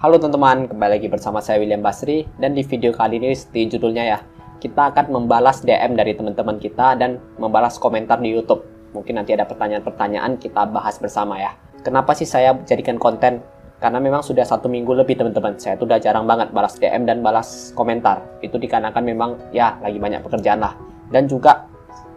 Halo teman-teman, kembali lagi bersama saya William Basri. Dan di video kali ini seperti judulnya ya, kita akan membalas DM dari teman-teman kita dan membalas komentar di YouTube. Mungkin nanti ada pertanyaan-pertanyaan kita bahas bersama ya. Kenapa sih saya jadikan konten? Karena memang sudah 1 minggu lebih teman-teman, saya tuh udah jarang banget balas DM dan balas komentar. Itu dikarenakan memang ya lagi banyak pekerjaan lah. Dan juga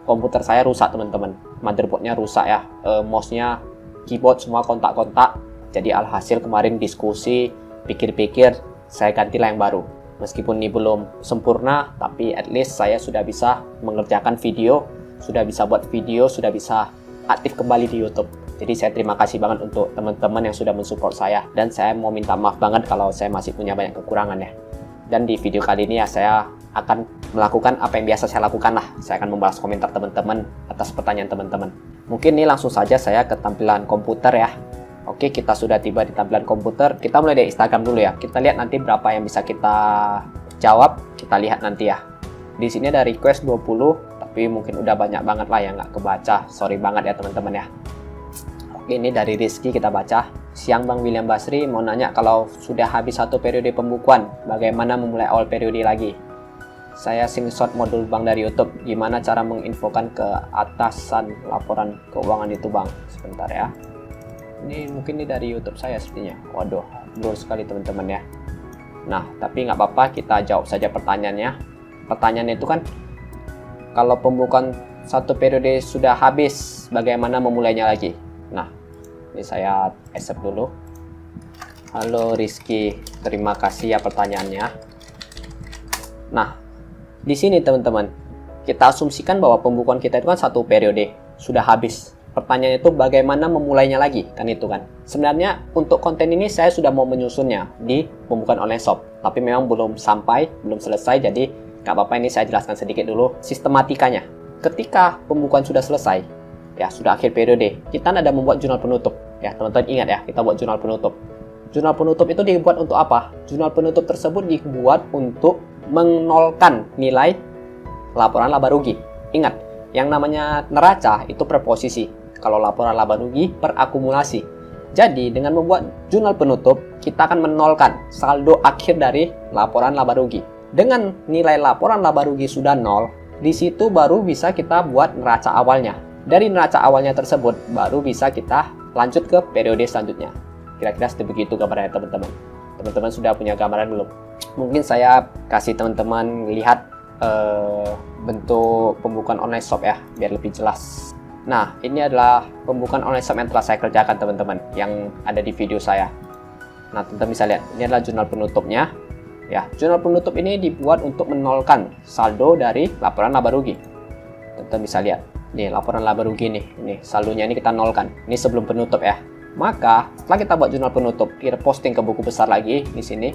komputer saya rusak teman-teman, motherboardnya rusak ya, mouse-nya, keyboard semua kontak-kontak. Jadi alhasil kemarin diskusi, pikir-pikir saya gantilah yang baru. Meskipun ini belum sempurna, tapi at least saya sudah bisa mengerjakan video, sudah bisa buat video, sudah bisa aktif kembali di YouTube. Jadi saya terima kasih banget untuk teman-teman yang sudah mensupport saya. Dan saya mau minta maaf banget kalau saya masih punya banyak kekurangan ya. Dan di video kali ini ya saya akan melakukan apa yang biasa saya lakukan lah. Saya akan membalas komentar teman-teman atas pertanyaan teman-teman. Mungkin ini langsung saja saya ke tampilan komputer ya. Oke, kita sudah tiba di tampilan komputer. Kita mulai dari Instagram dulu ya. Kita lihat nanti berapa yang bisa kita jawab. Kita lihat nanti ya. Di sini ada request 20, tapi mungkin udah banyak banget lah yang nggak kebaca. Sorry banget ya teman-teman ya. Oke, ini dari Rizky kita baca. Siang Bang William Basri, mau nanya kalau sudah habis 1 periode pembukuan, bagaimana memulai awal periode lagi? Saya screenshot modul Bang dari YouTube. Gimana cara menginfokan ke atasan laporan keuangan itu Bang? Sebentar ya. Ini mungkin ini dari YouTube saya sepertinya. Waduh, blur sekali teman-teman ya. Nah, tapi nggak apa-apa, kita jawab saja pertanyaannya. Pertanyaannya itu kan, kalau pembukaan 1 periode sudah habis, bagaimana memulainya lagi? Nah, ini saya accept dulu. Halo Rizky, terima kasih ya pertanyaannya. Nah, di sini teman-teman, kita asumsikan bahwa pembukuan kita itu kan 1 periode, sudah habis. Pertanyaannya itu bagaimana memulainya lagi, kan itu kan. Sebenarnya untuk konten ini saya sudah mau menyusunnya di pembukaan online shop, tapi memang belum selesai, jadi nggak apa-apa, ini saya jelaskan sedikit dulu sistematikanya. Ketika pembukuan sudah selesai, ya sudah akhir periode, kita ada membuat jurnal penutup. Ya teman-teman ingat ya, kita buat jurnal penutup. Jurnal penutup itu dibuat untuk apa? Jurnal penutup tersebut dibuat untuk menolkan nilai laporan laba rugi. Ingat, yang namanya neraca itu per posisi. Kalau laporan laba rugi per akumulasi. Jadi dengan membuat jurnal penutup, kita akan menolkan saldo akhir dari laporan laba rugi. Dengan nilai laporan laba rugi sudah 0, di situ baru bisa kita buat neraca awalnya. Dari neraca awalnya tersebut baru bisa kita lanjut ke periode selanjutnya. Kira-kira seperti begitu gambarannya teman-teman. Teman-teman sudah punya gambaran belum? Mungkin saya kasih teman-teman lihat bentuk pembukaan online shop ya, biar lebih jelas. Nah, ini adalah pembukaan online shop yang telah saya kerjakan teman-teman, yang ada di video saya. Nah, teman-teman bisa lihat, ini adalah jurnal penutupnya. Ya, jurnal penutup ini dibuat untuk menolkan saldo dari laporan laba rugi. Teman-teman bisa lihat, nih laporan laba rugi nih, ini saldonya ini kita nolkan. Ini sebelum penutup ya. Maka setelah kita buat jurnal penutup, kita posting ke buku besar lagi di sini,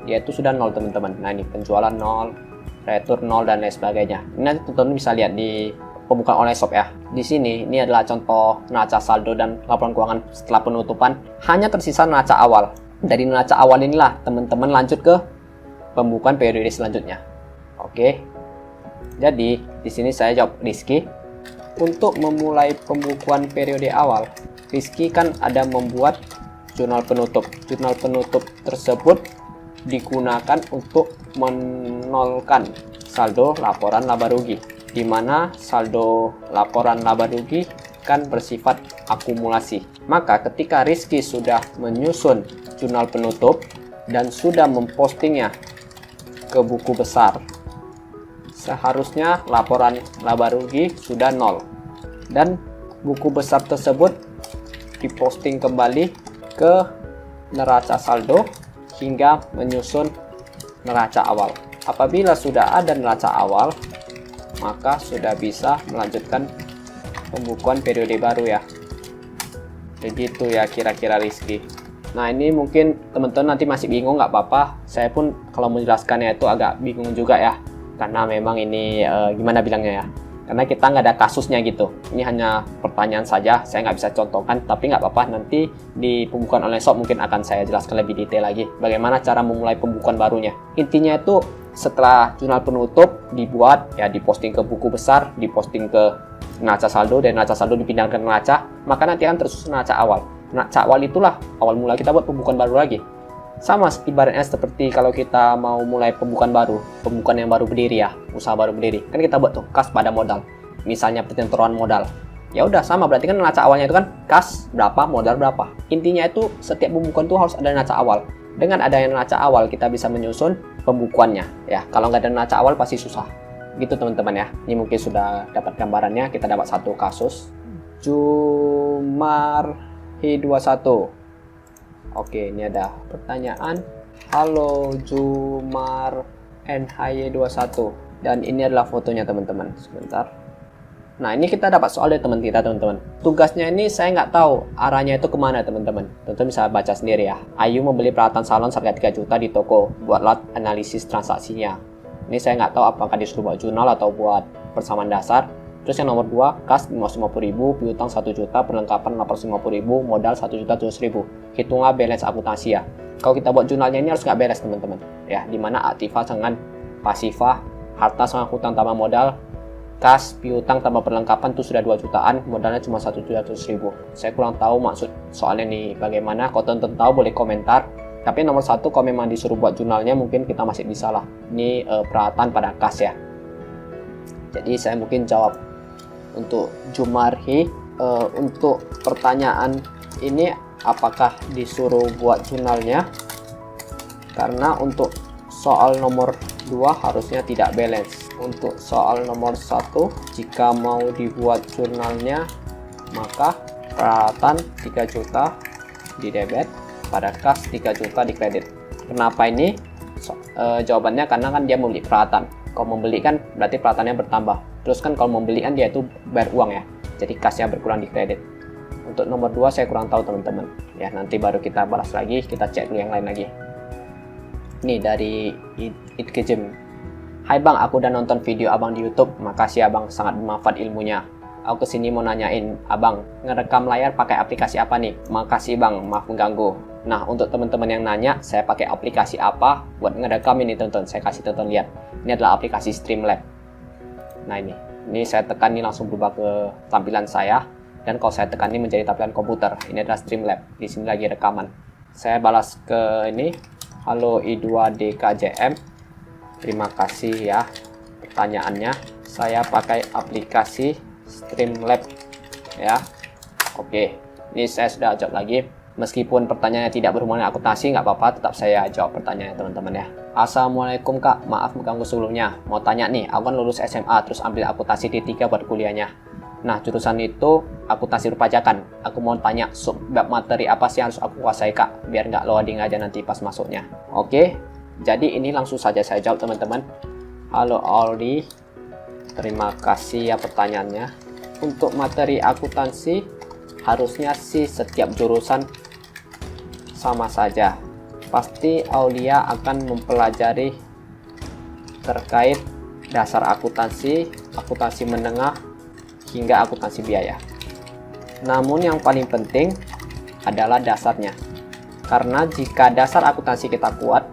yaitu sudah 0 teman-teman. Nah, ini penjualan 0, retur 0 dan lain sebagainya. Ini nanti teman-teman bisa lihat di pembukaan online shop ya. Di sini ini adalah contoh neraca saldo dan laporan keuangan setelah penutupan. Hanya tersisa neraca awal. Dari neraca awal inilah teman-teman lanjut ke pembukaan periode selanjutnya. Oke. Jadi di sini saya jawab Rizky. Untuk memulai pembukuan periode awal, Rizky kan ada membuat jurnal penutup. Jurnal penutup tersebut digunakan untuk menolkan saldo laporan laba rugi, di mana saldo laporan laba rugi kan bersifat akumulasi. Maka ketika Rizky sudah menyusun jurnal penutup dan sudah mempostingnya ke buku besar, seharusnya laporan laba rugi sudah 0. Dan buku besar tersebut diposting kembali ke neraca saldo hingga menyusun neraca awal. Apabila sudah ada neraca awal, maka sudah bisa melanjutkan pembukuan periode baru ya. Begitu ya kira-kira Rizky. Nah, ini mungkin teman-teman nanti masih bingung, nggak apa-apa. Saya pun kalau menjelaskannya itu agak bingung juga ya. Karena memang ini gimana bilangnya ya. Karena kita nggak ada kasusnya gitu. Ini hanya pertanyaan saja, saya nggak bisa contohkan. Tapi nggak apa-apa, nanti di pembukaan online shop mungkin akan saya jelaskan lebih detail lagi. Bagaimana cara memulai pembukuan barunya. Intinya itu setelah jurnal penutup dibuat, ya diposting ke buku besar, diposting ke neraca saldo, dan neraca saldo dipindahkan ke neraca, maka nanti akan tersusun neraca awal. Neraca awal itulah awal mula kita buat pembukuan baru lagi. Sama ibaratnya seperti kalau kita mau mulai pembukaan yang baru berdiri ya, usaha baru berdiri. Kan kita buat tuh kas pada modal. Misalnya penyetoran modal. Ya udah sama, berarti kan neraca awalnya itu kan kas berapa, modal berapa. Intinya itu setiap pembukuan tuh harus ada neraca awal. Dengan adanya neraca awal kita bisa menyusun pembukuannya ya. Kalau nggak ada neraca awal pasti susah. Gitu teman-teman ya. Ini mungkin sudah dapat gambarannya. Kita dapat satu kasus. Jumarhi21. Oke, ini ada pertanyaan. Halo Jumar NHY21. Dan ini adalah fotonya teman-teman. Sebentar. Nah, ini kita dapat soal dari teman kita teman-teman. Tugasnya ini saya nggak tahu arahnya itu kemana teman-teman. Teman-teman bisa baca sendiri ya. Ayu membeli peralatan salon harga 3 juta di toko. Buatlah analisis transaksinya. Ini saya nggak tahu apakah disuruh buat jurnal atau buat persamaan dasar. Terus yang nomor 2, kas 550.000, piutang 1 juta, perlengkapan 850.000, modal 1.700.000. Hitunglah balance akuntansi ya. Kalau kita buat jurnalnya ini harus nggak beres teman-teman. Ya, dimana aktiva dengan pasifah, harta sama hutang tambah modal, kas, piutang tambah perlengkapan itu sudah 2 jutaan, modalnya cuma 1.700.000. Saya kurang tahu maksud soalnya nih bagaimana. Kalau teman-teman tahu boleh komentar. Tapi nomor 1, kalau memang disuruh buat jurnalnya mungkin kita masih bisa lah. Ini peralatan pada kas ya. Jadi saya mungkin jawab untuk Jumarhi. Untuk pertanyaan ini apakah disuruh buat jurnalnya? Karena untuk soal nomor 2 harusnya tidak balance. Untuk soal nomor 1, jika mau dibuat jurnalnya maka peralatan 3 juta di debit, pada kas 3 juta di kredit. Kenapa ini? Jawabannya karena kan dia membeli peralatan. Kalau membeli kan berarti peralatannya bertambah. Terus kan kalau membeli kan dia itu bayar uang ya. Jadi kasnya berkurang di kredit. Untuk nomor 2 saya kurang tahu teman-teman. Ya nanti baru kita balas lagi, kita cek dulu yang lain lagi. Ini dari Itkejem. Hai bang, aku udah nonton video abang di YouTube. Makasih abang, sangat bermanfaat ilmunya. Aku kesini mau nanyain abang, ngerekam layar pakai aplikasi apa nih? Makasih bang, maaf mengganggu. Nah untuk teman-teman yang nanya, saya pakai aplikasi apa buat ngerekam ini teman-teman. Saya kasih teman-teman lihat. Ini adalah aplikasi Streamlab. Nah ini saya tekan ini langsung berubah ke tampilan saya. Dan kalau saya tekan ini menjadi tampilan komputer. Ini adalah Streamlab. Di sini lagi rekaman. Saya balas ke ini. Halo I2DKJM. Terima kasih ya pertanyaannya. Saya pakai aplikasi Streamlab ya. Oke. Ini saya sudah jawab lagi. Meskipun pertanyaannya tidak berhubungan dengan akuntansi, nggak apa-apa, tetap saya jawab pertanyaannya teman-teman ya. Assalamualaikum kak, maaf mengganggu sebelumnya. Mau tanya nih, aku kan lulus SMA terus ambil akuntansi D3 buat kuliahnya. Nah jurusan itu akuntansi perpajakan. Aku mau tanya subbab materi apa sih yang harus aku kuasai kak, biar nggak loading aja nanti pas masuknya. Oke, jadi ini langsung saja saya jawab teman-teman. Halo Aldi, terima kasih ya pertanyaannya. Untuk materi akuntansi harusnya sih setiap jurusan sama saja. Pasti Aulia akan mempelajari terkait dasar akuntansi, akuntansi menengah, hingga akuntansi biaya. Namun yang paling penting adalah dasarnya. Karena jika dasar akuntansi kita kuat,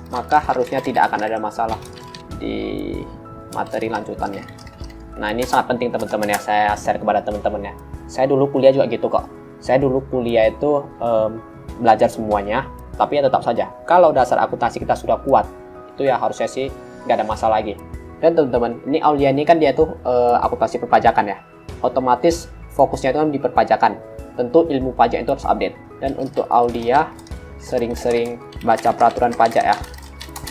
maka harusnya tidak akan ada masalah di materi lanjutannya. Nah ini sangat penting teman-teman ya, saya share kepada teman-teman ya. Saya dulu kuliah juga gitu kok. Saya dulu kuliah itu belajar semuanya, tapi ya tetap saja kalau dasar akuntansi kita sudah kuat, itu ya harusnya sih nggak ada masalah lagi. Dan teman-teman, ini Aulia ini kan dia tuh akuntansi perpajakan ya. Otomatis fokusnya itu kan di perpajakan. Tentu ilmu pajak itu harus update. Dan untuk Aulia sering-sering baca peraturan pajak ya.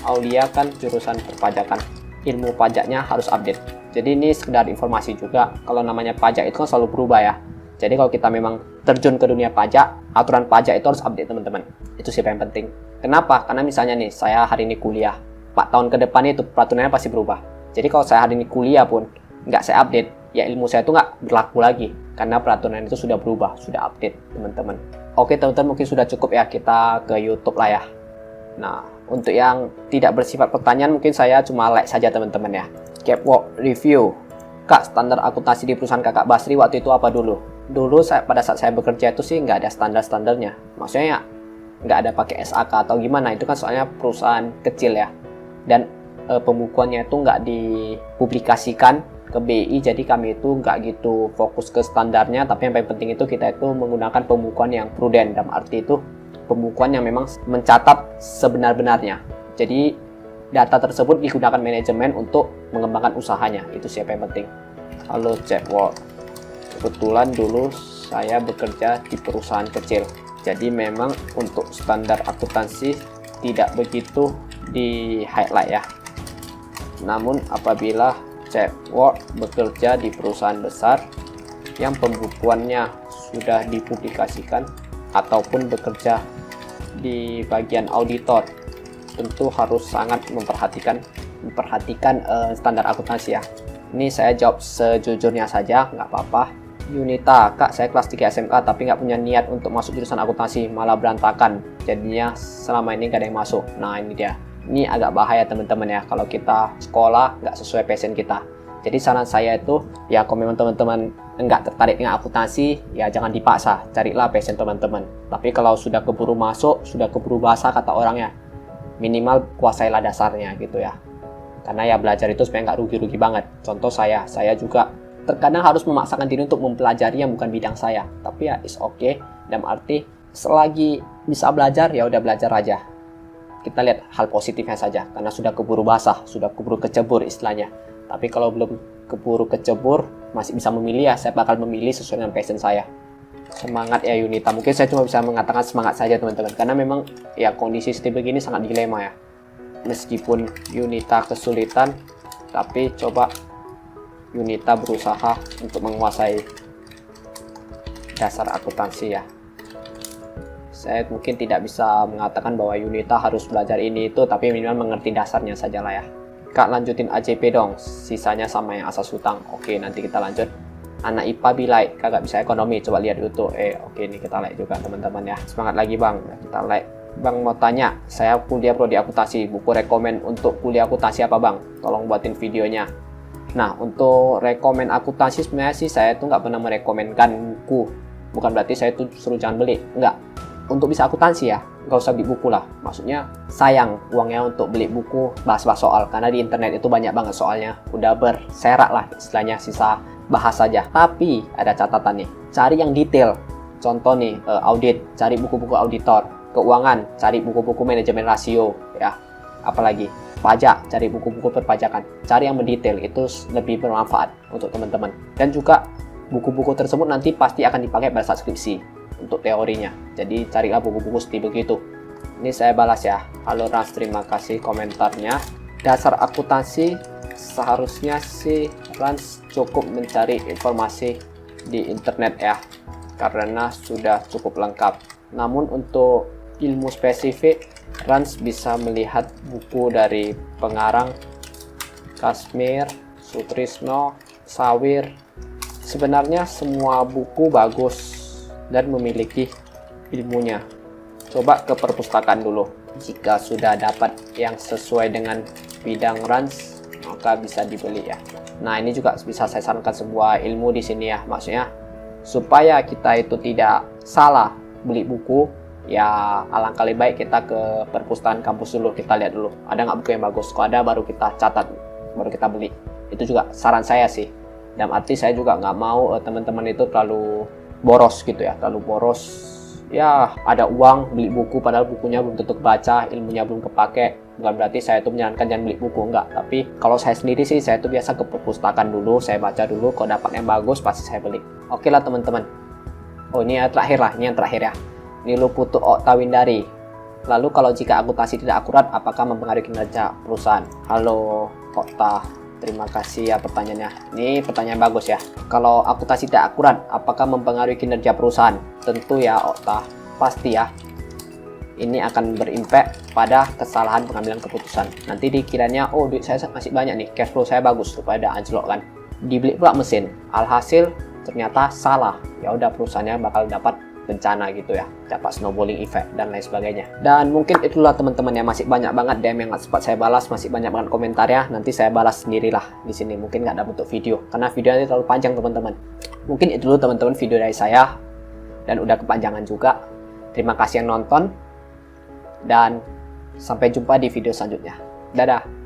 Aulia kan jurusan perpajakan. Ilmu pajaknya harus update. Jadi ini sekedar informasi juga. Kalau namanya pajak itu kan selalu berubah ya. Jadi kalau kita memang terjun ke dunia pajak, aturan pajak itu harus update teman-teman. Itu sih yang penting. Kenapa? Karena misalnya nih, saya hari ini kuliah. 4 tahun ke depan itu peraturannya pasti berubah. Jadi kalau saya hari ini kuliah pun nggak saya update, ya ilmu saya itu nggak berlaku lagi. Karena peraturan itu sudah berubah, sudah update teman-teman. Oke teman-teman, mungkin sudah cukup ya kita ke YouTube lah ya. Nah, untuk yang tidak bersifat pertanyaan mungkin saya cuma like saja teman-teman ya. Capwork review. Kak, standar akuntansi di perusahaan kakak Basri waktu itu apa dulu? Dulu pada saat saya bekerja itu sih nggak ada standar-standarnya. Maksudnya nggak ada pakai SAK atau gimana. Itu kan soalnya perusahaan kecil ya. Dan pembukuannya itu nggak dipublikasikan ke BI. Jadi kami itu nggak gitu fokus ke standarnya. Tapi yang paling penting itu kita itu menggunakan pembukuan yang prudent. Dalam arti itu pembukuan yang memang mencatat sebenar-benarnya. Jadi data tersebut digunakan manajemen untuk mengembangkan usahanya. Itu siapa yang penting. Halo Chatword, kebetulan dulu saya bekerja di perusahaan kecil. Jadi memang untuk standar akuntansi tidak begitu di highlight ya. Namun apabila Chatword bekerja di perusahaan besar yang pembukuannya sudah dipublikasikan ataupun bekerja di bagian auditor, tentu harus sangat memperhatikan standar akuntansi ya. Ini saya jawab sejujurnya saja, nggak apa-apa. Yunita, Kak, saya kelas 3 SMK tapi nggak punya niat untuk masuk jurusan akuntansi, malah berantakan. Jadinya selama ini nggak ada yang masuk. Nah ini dia. Ini agak bahaya teman-teman ya, kalau kita sekolah nggak sesuai passion kita. Jadi saran saya itu, ya kalau memang teman-teman nggak tertarik dengan akuntansi, ya jangan dipaksa, carilah passion teman-teman. Tapi kalau sudah keburu masuk, sudah keburu basah kata orangnya, minimal kuasailah dasarnya gitu ya. Karena ya belajar itu sebenarnya nggak rugi-rugi banget. Contoh saya juga terkadang harus memaksakan diri untuk mempelajari yang bukan bidang saya. Tapi ya it's okay, dalam arti selagi bisa belajar ya udah belajar aja. Kita lihat hal positifnya saja, karena sudah keburu basah, sudah keburu kecebur istilahnya. Tapi kalau belum keburu kecebur, masih bisa memilih ya, saya bakal memilih sesuai dengan passion saya. Semangat ya Yunita, mungkin saya cuma bisa mengatakan semangat saja teman-teman, karena memang ya kondisi seperti begini sangat dilema ya. Meskipun Yunita kesulitan, tapi coba Yunita berusaha untuk menguasai dasar akuntansi ya. Saya mungkin tidak bisa mengatakan bahwa Yunita harus belajar ini itu, tapi minimal mengerti dasarnya saja lah ya. Kak, lanjutin AJP dong, sisanya sama yang asas hutang. Oke, nanti kita lanjut. Anak IPA bilai, kagak bisa ekonomi, coba lihat YouTube. Oke, ini kita like juga teman-teman ya. Semangat lagi bang, kita like. Bang mau tanya, saya kuliah prodi akuntansi, buku rekomen untuk kuliah akuntansi apa bang? Tolong buatin videonya. Nah, untuk rekomen akuntansi sebenarnya sih saya tuh nggak pernah merekomenkan buku. Bukan berarti saya tuh suruh jangan beli, enggak. Untuk bisa akuntansi ya, nggak usah beli buku lah. Maksudnya sayang uangnya untuk beli buku bahas-bahas soal, karena di internet itu banyak banget soalnya. Udah berserak lah istilahnya, sisa bahas saja. Tapi ada catatan nih, cari yang detail. Contoh nih, audit, cari buku-buku auditor. Keuangan, cari buku-buku manajemen rasio ya. Apalagi pajak, cari buku-buku perpajakan. Cari yang mendetail, itu lebih bermanfaat untuk teman-teman. Dan juga buku-buku tersebut nanti pasti akan dipakai pada saat skripsi untuk teorinya. Jadi carilah buku-buku seperti begitu. Ini saya balas ya. Halo Rans, terima kasih komentarnya. Dasar akuntansi seharusnya sih Rans cukup mencari informasi di internet ya, karena sudah cukup lengkap. Namun untuk ilmu spesifik, Rans bisa melihat buku dari pengarang Kasmir, Sutrisno, Sawir. Sebenarnya semua buku bagus dan memiliki ilmunya. Coba ke perpustakaan dulu. Jika sudah dapat yang sesuai dengan bidang Rans, maka bisa dibeli ya. Nah, ini juga bisa saya sarankan sebuah ilmu di sini ya. Maksudnya supaya kita itu tidak salah beli buku, ya alangkah lebih baik kita ke perpustakaan kampus dulu, kita lihat dulu ada nggak buku yang bagus. Kalau ada baru kita catat, baru kita beli. Itu juga saran saya sih. Dalam arti saya juga nggak mau teman-teman itu terlalu boros gitu ya, terlalu boros. Ya ada uang beli buku padahal bukunya belum tentu kebaca, ilmunya belum kepake. Bukan berarti saya itu menyarankan jangan beli buku, enggak. Tapi kalau saya sendiri sih, saya itu biasa ke perpustakaan dulu, saya baca dulu, kalau dapat yang bagus pasti saya beli. Oke lah teman-teman. Oh ini yang terakhir lah, ini yang terakhir ya. Nilu Putu Oktawindari. Lalu kalau jika akuntansi tidak akurat, apakah mempengaruhi kinerja perusahaan? Halo Okta, terima kasih ya pertanyaannya. Ini pertanyaan bagus ya. Kalau akuntansi tidak akurat, apakah mempengaruhi kinerja perusahaan? Tentu ya Okta, pasti ya. Ini akan berimpact pada kesalahan pengambilan keputusan. Nanti dikiranya, oh duit saya masih banyak nih, cash flow saya bagus, supaya ada anjlok kan. Dibeli pula mesin, alhasil ternyata salah. Ya udah perusahaannya bakal dapat bencana gitu ya, dapat snowballing effect dan lain sebagainya. Dan mungkin itulah teman-teman ya, masih banyak banget DM yang nggak sempat saya balas, masih banyak banget komentarnya. Nanti saya balas sendirilah di sini, mungkin nggak ada bentuk video karena videonya terlalu panjang teman-teman. Mungkin itu dulu teman-teman video dari saya, dan udah kepanjangan juga. Terima kasih yang nonton dan sampai jumpa di video selanjutnya. Dadah.